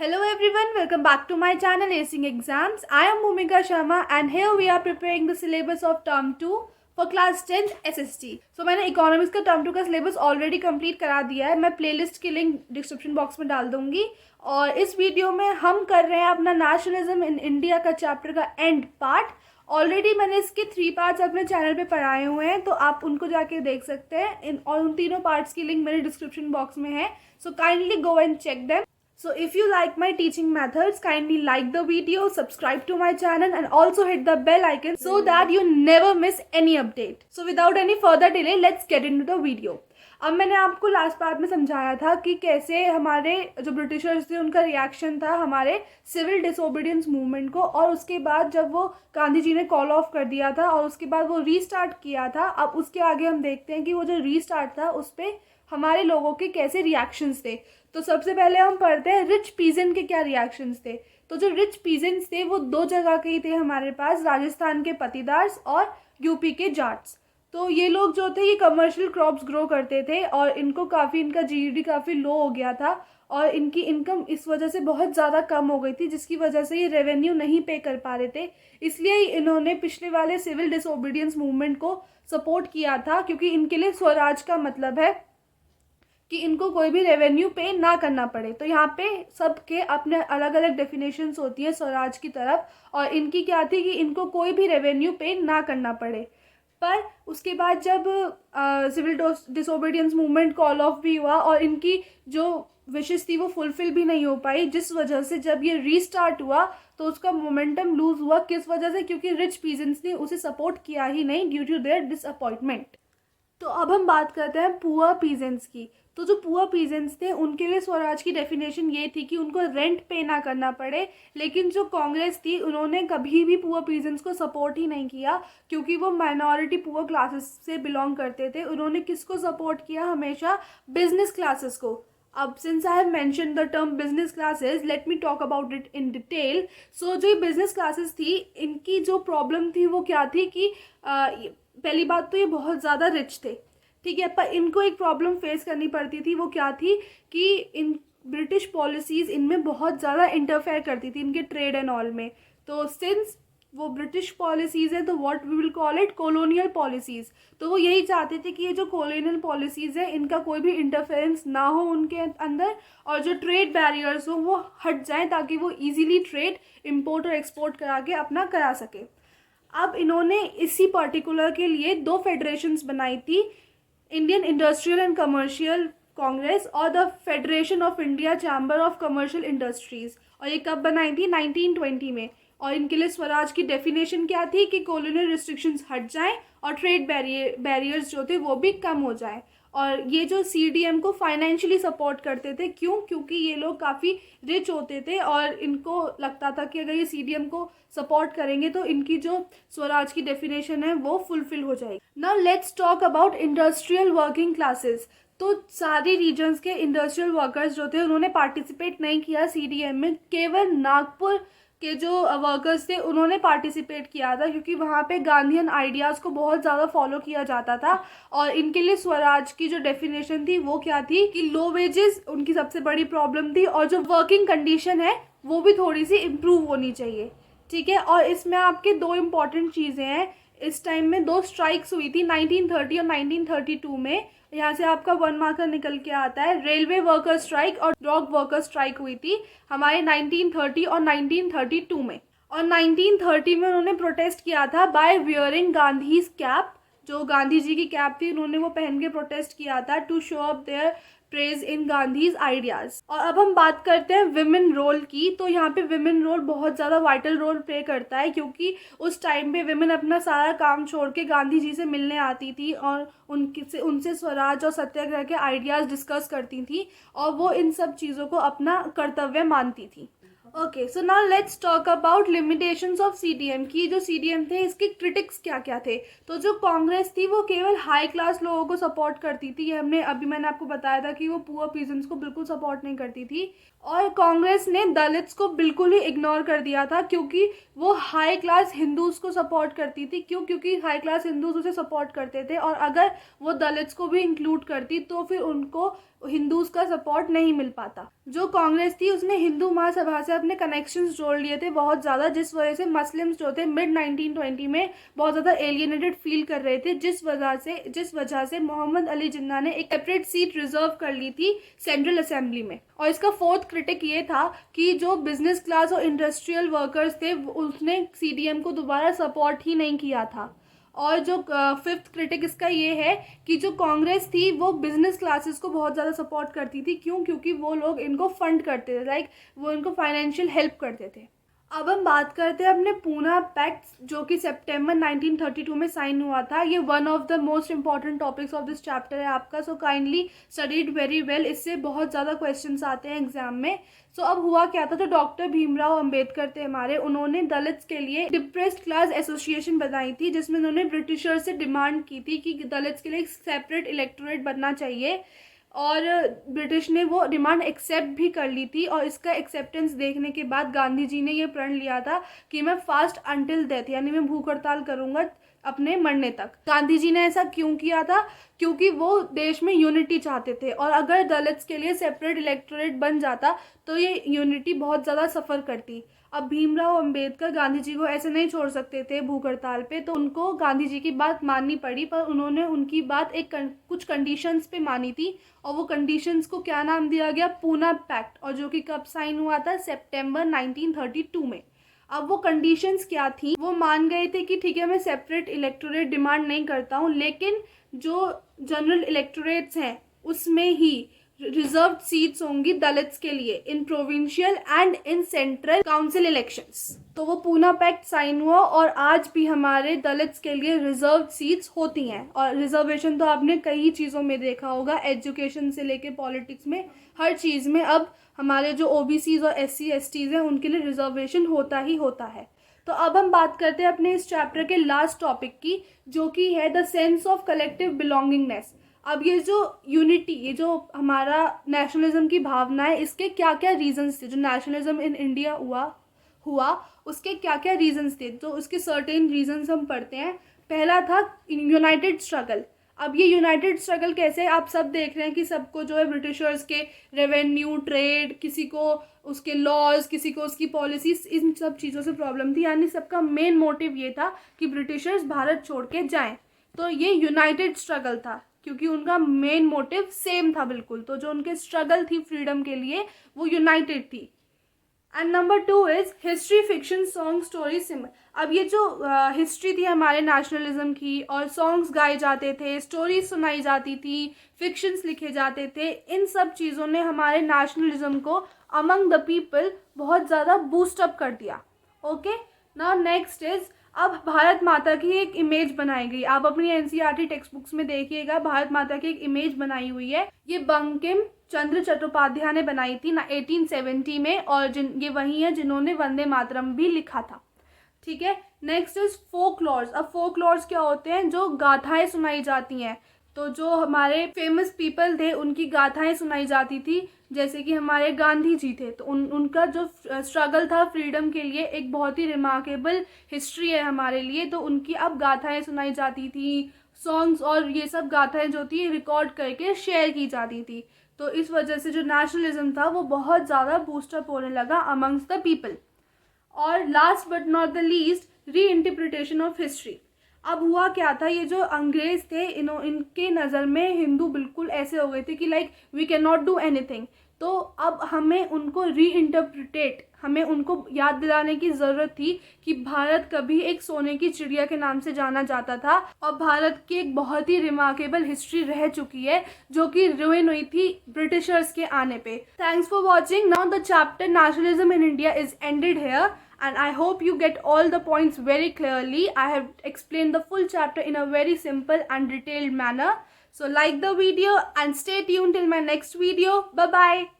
Hello everyone, welcome back to my channel Acing Exams. I am Bhumika Sharma and here we are preparing the syllabus of term 2 for class 10th SST. So मैंने economics का term 2 का syllabus already complete करा दिया है. मैं playlist की link description box में डाल दूंगी. और इस वीडियो में हम कर रहे हैं अपना नेशनलिज्म इन इंडिया का चैप्टर का एंड पार्ट. ऑलरेडी मैंने इसके 3 पार्ट्स अपने चैनल पे पढ़ाए हुए हैं, तो आप उनको जाके देख सकते हैं. और उन तीनों पार्ट्स की लिंक मेरे डिस्क्रिप्शन बॉक्स में है. So kindly go and check them. So if you like my teaching methods, kindly like the video, subscribe to my channel and also hit the bell icon so that you never miss any update. So without any further delay, let's get into the video. अब मैंने आपको last part में समझाया था कि कैसे हमारे जो ब्रिटिशर्स थे उनका रिएक्शन था हमारे सिविल डिसोबीडियंस मूवमेंट को, और उसके बाद जब वो गांधी जी ने कॉल ऑफ कर दिया था और उसके बाद वो रीस्टार्ट किया था. अब उसके आगे हम देखते हैं कि वो जो रीस्टार्ट था उस पर हमारे लोगों के कैसे रिएक्शंस थे. तो सबसे पहले हम पढ़ते हैं रिच पीजेंट के क्या रिएक्शंस थे. तो जो रिच पीजेंट्स थे वो 2 जगह के ही थे हमारे पास, राजस्थान के पटीदार्स और यूपी के जाट्स. तो ये लोग जो थे ये कमर्शियल क्रॉप्स ग्रो करते थे और इनका जीडीपी काफ़ी लो हो गया था और इनकी इनकम इस वजह से बहुत ज़्यादा कम हो गई थी, जिसकी वजह से ये रेवेन्यू नहीं पे कर पा रहे थे. इसलिए इन्होंने पिछले वाले सिविल डिसोबीडियंस मूवमेंट को सपोर्ट किया था, क्योंकि इनके लिए स्वराज का मतलब है कि इनको कोई भी रेवेन्यू पे ना करना पड़े. तो यहाँ पे सबके अपने अलग अलग डेफिनेशंस होती हैं स्वराज की तरफ, और इनकी क्या थी कि इनको कोई भी रेवेन्यू पे ना करना पड़े. पर उसके बाद जब civil disobedience movement call off भी हुआ और इनकी जो विशेष थी वो फुलफिल भी नहीं हो पाई, जिस वजह से जब ये रीस्टार्ट हुआ तो उसका मोमेंटम लूज हुआ. किस वजह से? क्योंकि रिच पीजेंट्स ने उसे सपोर्ट किया ही नहीं ड्यू टू देयर डिसअपॉइंटमेंट. तो अब हम बात करते हैं पुअर पीजेंट्स की. तो जो पुअर पीजेंट्स थे उनके लिए स्वराज की डेफिनेशन ये थी कि उनको रेंट पे ना करना पड़े. लेकिन जो कांग्रेस थी उन्होंने कभी भी पुअर पीजेंट्स को सपोर्ट ही नहीं किया, क्योंकि वो माइनॉरिटी पुअर क्लासेस से बिलोंग करते थे. उन्होंने किसको सपोर्ट किया? हमेशा बिजनेस क्लासेस को. अब since I have mention the term business classes, let me talk about it in detail. So जो बिजनेस क्लासेस थी इनकी जो प्रॉब्लम थी वो क्या थी कि पहली बात तो ये बहुत ज़्यादा रिच थे, ठीक है, पर इनको एक प्रॉब्लम फेस करनी पड़ती थी. वो क्या थी कि इन ब्रिटिश पॉलिसीज़ इनमें बहुत ज़्यादा इंटरफेयर करती थी इनके ट्रेड एंड ऑल में. तो सिंस वो ब्रिटिश पॉलिसीज़ हैं तो what we will call it colonial policies. तो वो यही चाहते थे कि ये जो कॉलोनियल पॉलिसीज़ है इनका कोई भी इंटरफेरेंस ना हो उनके अंदर, और जो ट्रेड बैरियर्स हो वो हट जाएँ ताकि वो ईजिली ट्रेड इम्पोर्ट और एक्सपोर्ट करा के अपना करा सके. अब इन्होंने इसी पर्टिकुलर के लिए 2 फेडरेशंस बनाई थी, Indian industrial and commercial congress और the federation of India chamber of commercial industries. और ये कब बनाई थी? 1920 में. और इनके लिए स्वराज की डेफिनेशन क्या थी कि कॉलोनियल रिस्ट्रिक्शंस हट जाएं और ट्रेड बैरियर्स जो थे वो भी कम हो जाएं. और ये जो सीडीएम को फाइनेंशियली सपोर्ट करते थे. क्यों? क्योंकि ये लोग काफ़ी रिच होते थे और इनको लगता था कि अगर ये सीडीएम को सपोर्ट करेंगे तो इनकी जो स्वराज की डेफिनेशन है वो फुलफिल हो जाएगी. Now let's talk about industrial working classes. तो सारी रीजन्स के इंडस्ट्रियल वर्कर्स जो थे उन्होंने पार्टिसिपेट नहीं किया सीडीएम में. केवल नागपुर के जो वर्कर्स थे उन्होंने पार्टिसिपेट किया था, क्योंकि वहाँ पे गांधीयन आइडियाज़ को बहुत ज़्यादा फॉलो किया जाता था. और इनके लिए स्वराज की जो डेफिनेशन थी वो क्या थी कि लो वेजेस उनकी सबसे बड़ी प्रॉब्लम थी, और जो वर्किंग कंडीशन है वो भी थोड़ी सी इम्प्रूव होनी चाहिए, ठीक है. और इसमें आपके 2 इम्पॉर्टेंट चीज़ें हैं. इस टाइम में 2 स्ट्राइक्स हुई थी 1930 और 1932 में. यहाँ से आपका 1 मार्कर निकल के आता है. रेलवे वर्कर स्ट्राइक और डॉग वर्कर स्ट्राइक हुई थी हमारे 1930 और 1932 में. और 1930 में उन्होंने प्रोटेस्ट किया था बाय वियरिंग गांधीज कैप. जो गांधी जी की कैप थी उन्होंने वो पहन के प्रोटेस्ट किया था to show up their praise in Gandhi's ideas. और अब हम बात करते हैं विमेन रोल की. तो यहाँ पे विमेन रोल बहुत ज़्यादा वाइटल रोल प्ले करता है, क्योंकि उस टाइम पे विमेन अपना सारा काम छोड़ के गांधी जी से मिलने आती थी और उनसे स्वराज और सत्याग्रह के आइडियाज़ डिस्कस करती थी, और वो इन सब चीज़ों को अपना कर्तव्य मानती थी. Okay, so now let's talk about limitations of CDM की. जो सीडीएम थे इसके क्रिटिक्स क्या क्या थे. तो जो कांग्रेस थी वो केवल हाई क्लास लोगों को सपोर्ट करती थी. ये मैंने आपको बताया था कि वो पुअर पीजेंट्स को बिल्कुल सपोर्ट नहीं करती थी. और कांग्रेस ने दलित्स को बिल्कुल ही इग्नोर कर दिया था, क्योंकि वो हाई क्लास हिंदूज को सपोर्ट करती थी. क्यों? क्योंकि हाई क्लास हिंदूज उसे सपोर्ट करते थे, और अगर वो दलित्स को भी इंक्लूड करती तो फिर उनको हिंदूज का सपोर्ट नहीं मिल पाता. जो कांग्रेस थी उसने हिंदू महासभा से अपने कनेक्शंस जोड़ लिए थे बहुत ज़्यादा, जिस वजह से मुस्लिम्स जो थे मिड 1920 में बहुत ज़्यादा एलियनेटेड फील कर रहे थे, जिस वजह से मोहम्मद अली जिन्ना ने एक सेपरेट सीट रिजर्व कर ली थी सेंट्रल असेंबली में। और इसका फोर्थ क्रिटिक ये था कि जो बिजनेस क्लास और इंडस्ट्रियल वर्कर्स थे उसने CDM को दोबारा सपोर्ट ही नहीं किया था। और जो फिफ्थ क्रिटिक इसका ये है कि जो कांग्रेस थी वो बिजनेस क्लासेस को बहुत ज़्यादा सपोर्ट करती थी। क्यों? क्योंकि वो लोग इनको फंड करते थे, लाइक वो इनको फाइनेंशियल हेल्प करते थे। अब हम बात करते हैं अपने पूना पैक्ट, जो कि सितंबर 1932 में साइन हुआ था। ये one of the most important topics of this chapter है आपका, so kindly studied very well. इससे बहुत ज़्यादा क्वेश्चंस आते हैं एग्जाम में। सो अब हुआ क्या था, तो डॉक्टर भीमराव अंबेडकर थे हमारे, उन्होंने दलित्स के लिए डिप्रेस्ड क्लास एसोसिएशन बनाई थी, जिसमें उन्होंने ब्रिटिशर से डिमांड की थी कि दलित्स के लिए एक सेपरेट इलेक्टोरेट बनना चाहिए। और ब्रिटिश ने वो डिमांड एक्सेप्ट भी कर ली थी। और इसका एक्सेप्टेंस देखने के बाद गांधी जी ने ये प्रण लिया था कि मैं फास्ट अंटिल डेथ, यानी मैं भूख हड़ताल करूँगा अपने मरने तक। गांधी जी ने ऐसा क्यों किया था? क्योंकि वो देश में यूनिटी चाहते थे, और अगर दलित्स के लिए सेपरेट इलेक्टोरेट बन जाता तो ये यूनिटी बहुत ज़्यादा सफ़र करती। अब भीमराव अंबेडकर गांधी जी को ऐसे नहीं छोड़ सकते थे भूख हड़ताल पे, तो उनको गांधी जी की बात माननी पड़ी। पर उन्होंने उनकी बात कुछ कंडीशंस पे मानी थी, और वो कंडीशंस को क्या नाम दिया गया? पूना पैक्ट। और जो कि कब साइन हुआ था? सितंबर 1932 में। अब वो कंडीशंस क्या थी? वो मान गए थे कि ठीक है, मैं सेपरेट इलेक्टोरेट डिमांड नहीं करता हूँ, लेकिन जो जनरल इलेक्टोरेट्स हैं उसमें ही रिजर्व सीट्स होंगी दलित्स के लिए in provincial and in central council elections. तो वो पूना पैक्ट साइन हुआ, और आज भी हमारे दलित्स के लिए रिजर्व सीट्स होती हैं। और रिजर्वेशन तो आपने कई चीज़ों में देखा होगा, एजुकेशन से लेके पॉलिटिक्स में, हर चीज़ में अब हमारे जो OBCs और SC STs हैं उनके लिए रिजर्वेशन होता ही होता है। तो अब हम बात करते हैं अपने इस चैप्टर के लास्ट टॉपिक की, जो कि है the sense of collective belongingness. अब ये जो यूनिटी, ये जो हमारा नेशनलिज्म की भावना है, इसके क्या क्या रीजंस थे? जो नेशनलिज्म इन इंडिया हुआ उसके क्या क्या रीजंस थे? तो उसके सर्टेन रीजंस हम पढ़ते हैं। पहला था यूनाइटेड स्ट्रगल। अब ये यूनाइटेड स्ट्रगल कैसे? आप सब देख रहे हैं कि सबको जो है ब्रिटिशर्स के रेवेन्यू, ट्रेड, किसी को उसके लॉज, किसी को उसकी पॉलिसीज, इन सब चीज़ों से प्रॉब्लम थी। यानी सबका मेन मोटिव ये था कि ब्रिटिशर्स भारत छोड़ के जाएं। तो ये यूनाइटेड स्ट्रगल था, क्योंकि उनका मेन मोटिव सेम था बिल्कुल। तो जो उनके स्ट्रगल थी फ्रीडम के लिए वो यूनाइटेड थी। And number 2 is history, fiction, song, story, symbol. अब ये जो हिस्ट्री थी हमारे नेशनलिज्म की, और सॉन्ग्स गाए जाते थे, स्टोरीज सुनाई जाती थी, फिक्शंस लिखे जाते थे, इन सब चीज़ों ने हमारे नेशनलिज्म को अमंग द पीपल बहुत ज़्यादा बूस्टअप कर दिया। ओके, नाउ नेक्स्ट इज, अब भारत माता की एक इमेज बनाई गई। आप अपनी NCERT टेक्स्ट बुक्स में देखिएगा, भारत माता की एक इमेज बनाई हुई है। ये बंकिम चंद्र चट्टोपाध्याय ने बनाई थी ना 1870 में, और ये वही है जिन्होंने वंदे मातरम भी लिखा था। ठीक है, नेक्स्ट इज फोकलॉर्स। अब फोकलॉर्स क्या होते हैं? जो गाथाएं सुनाई जाती हैं। तो जो हमारे फेमस पीपल थे उनकी गाथाएं सुनाई जाती थी, जैसे कि हमारे गांधी जी थे, तो उनका जो स्ट्रगल था फ्रीडम के लिए, एक बहुत ही रिमार्केबल हिस्ट्री है हमारे लिए। तो उनकी अब गाथाएं सुनाई जाती थी, सॉन्ग्स, और ये सब गाथाएं जो थी रिकॉर्ड करके शेयर की जाती थी। तो इस वजह से जो नेशनलिज्म था वो बहुत ज़्यादा बूस्टअप होने लगा अमंग्स द पीपल। और last but not the least, री इंटरप्रिटेशन ऑफ हिस्ट्री। अब हुआ क्या था, ये जो अंग्रेज थे इनके नज़र में हिंदू बिल्कुल ऐसे हो गए थे कि like we can not do anything. तो अब हमें उनको री इंटरप्रिटेट, हमें उनको याद दिलाने की ज़रूरत थी कि भारत कभी एक सोने की चिड़िया के नाम से जाना जाता था, और भारत की एक बहुत ही रिमार्केबल हिस्ट्री रह चुकी है, जो कि रुइन हुई थी ब्रिटिशर्स के आने पे। Thanks for watching. Now the chapter nationalism in India is ended here, and I hope you get all the points very clearly. I have explained the full chapter in a very simple and detailed manner. So like the video and stay tuned till my next video. Bye bye.